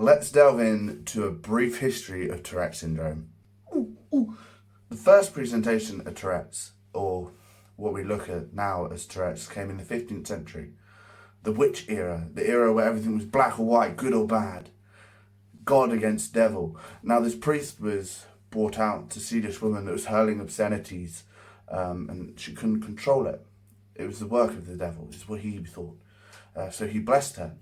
Let's delve into a brief history of Tourette's Syndrome. The first presentation of Tourette's, or what we look at now as Tourette's, came in the 15th century. The witch era, the era where everything was black or white, good or bad, God against devil. Now this priest was brought out to see this woman that was hurling obscenities, and she couldn't control it. It was the work of the devil, is what he thought. So he blessed her.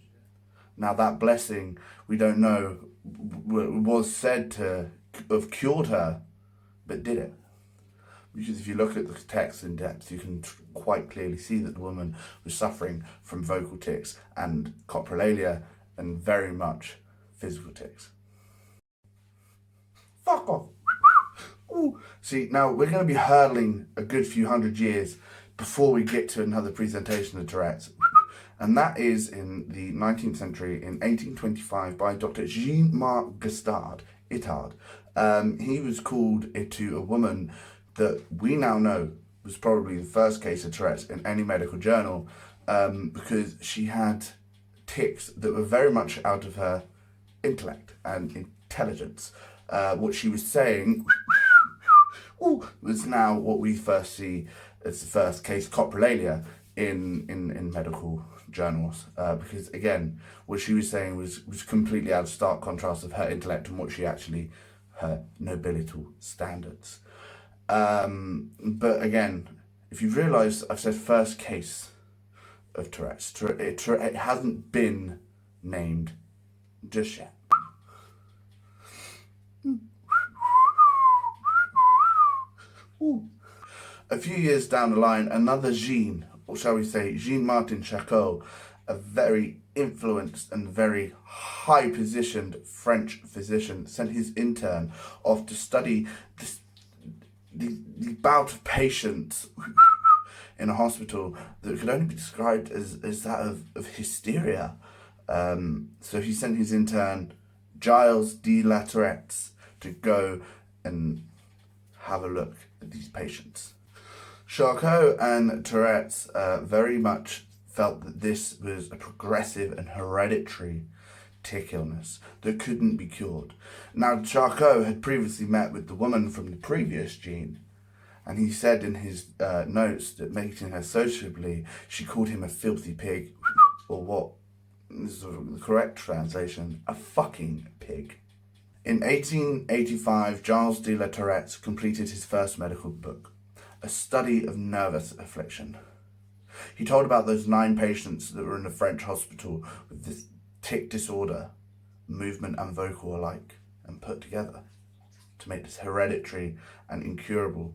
Now that blessing, we don't know, was said to have cured her, but did it? Because if you look at the text in depth, you can quite clearly see that the woman was suffering from vocal tics and coprolalia and very much physical tics. Fuck off. Ooh. See, now we're going to be hurtling a good few hundred years before we get to another presentation of Tourette's. And that is in the 19th century, in 1825, by Dr. Jean-Marc Itard. He was called to a woman that we now know was probably the first case of Tourette's in any medical journal, because she had tics that were very much out of her intellect and intelligence. What she was saying was now what we first see as the first case of coprolalia in medical journals, because again, what she was saying was completely out of stark contrast of her intellect and what she actually, her nobilital standards. But again, if you've realised, I've said first case of Tourette's. It hasn't been named just yet. Ooh. A few years down the line, another Jean, or shall we say Jean-Martin Charcot, a very influenced and very high-positioned French physician, sent his intern off to study the bout of patients in a hospital that could only be described as that of hysteria. So he sent his intern, Gilles de la Tourette, to go and have a look at these patients. Charcot and Tourette's very much felt that this was a progressive and hereditary tic illness that couldn't be cured. Now, Charcot had previously met with the woman from the previous gene, and he said in his notes that meeting her sociably, she called him a filthy pig, or what is the correct translation, a fucking pig. In 1885, Gilles de la Tourette completed his first medical book, A Study of Nervous Affliction. He told about those 9 patients that were in a French hospital with this tic disorder, movement and vocal alike, and put together to make this hereditary and incurable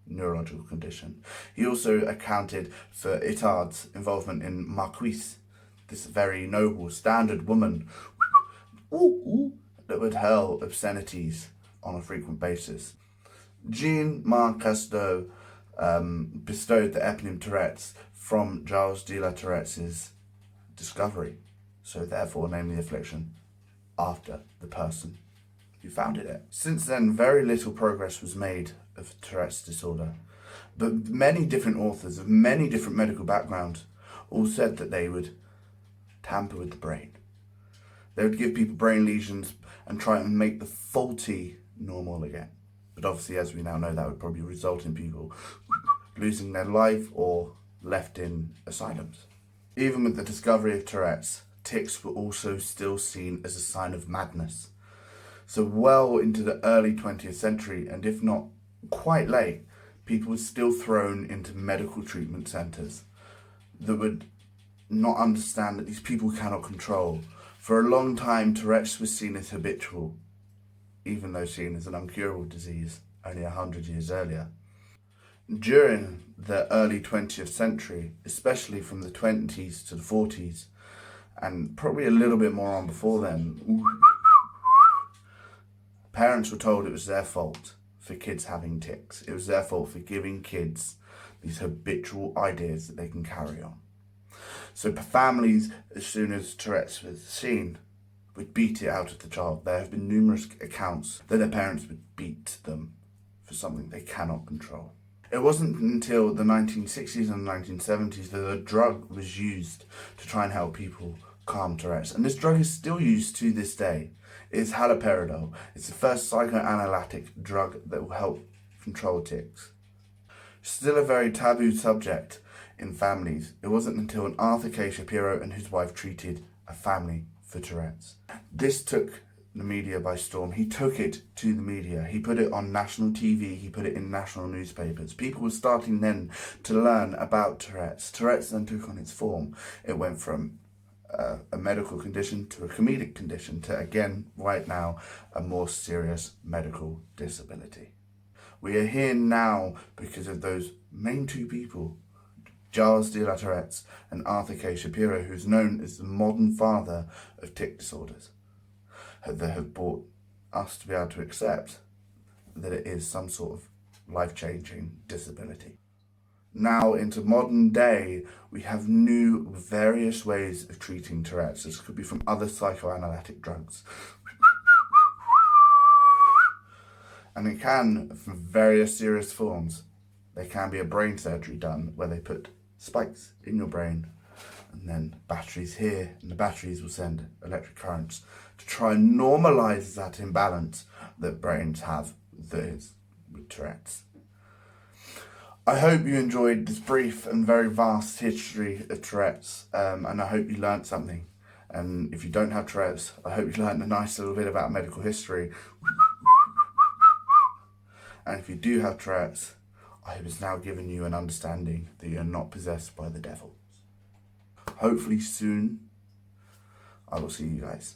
neurological condition. He also accounted for Itard's involvement in Marquise, this very noble, standard woman that would hurl obscenities on a frequent basis. Jean-Marc Casteau bestowed the eponym Tourette's from Gilles de la Tourette's discovery, so therefore named the affliction after the person who founded it. Since then, very little progress was made of Tourette's disorder, but many different authors of many different medical backgrounds all said that they would tamper with the brain. They would give people brain lesions and try and make the faulty normal again. But obviously, as we now know, that would probably result in people losing their life or left in asylums. Even with the discovery of Tourette's, tics were also still seen as a sign of madness. So well into the early 20th century, and if not quite late, people were still thrown into medical treatment centres that would not understand that these people cannot control. For a long time, Tourette's was seen as habitual, even though seen as an uncurable disease only 100 years earlier. During the early 20th century, especially from the 20s to the 40s, and probably a little bit more on before then, parents were told it was their fault for kids having tics. It was their fault for giving kids these habitual ideas that they can carry on. So families, as soon as Tourette's was seen, would beat it out of the child. There have been numerous accounts that their parents would beat them for something they cannot control. It wasn't until the 1960s and 1970s that a drug was used to try and help people calm Tourette's. And this drug is still used to this day. It is haloperidol. It's the first psychoanalytic drug that will help control tics. Still a very taboo subject in families. It wasn't until an Arthur K. Shapiro and his wife treated a family for Tourette's. This took the media by storm. He took it to the media. He put it on national TV. He put it in national newspapers. People were starting then to learn about Tourette's. Tourette's then took on its form. It went from a medical condition to a comedic condition to, again, right now, a more serious medical disability. We are here now because of those main two people, Giles de la Tourettes and Arthur K. Shapiro, who's known as the modern father of tic disorders, that have brought us to be able to accept that it is some sort of life-changing disability. Now, into modern day, we have new various ways of treating Tourette's. This could be from other psychoanalytic drugs. And it can, from various serious forms, there can be a brain surgery done where they put spikes in your brain and then batteries here, and the batteries will send electric currents to try and normalise that imbalance that brains have that is with Tourette's. I hope you enjoyed this brief and very vast history of Tourette's, and I hope you learnt something. And if you don't have Tourette's, I hope you learnt a nice little bit about medical history. And if you do have Tourette's, I hope it's now given you an understanding that you're not possessed by the devil. Hopefully soon, I will see you guys.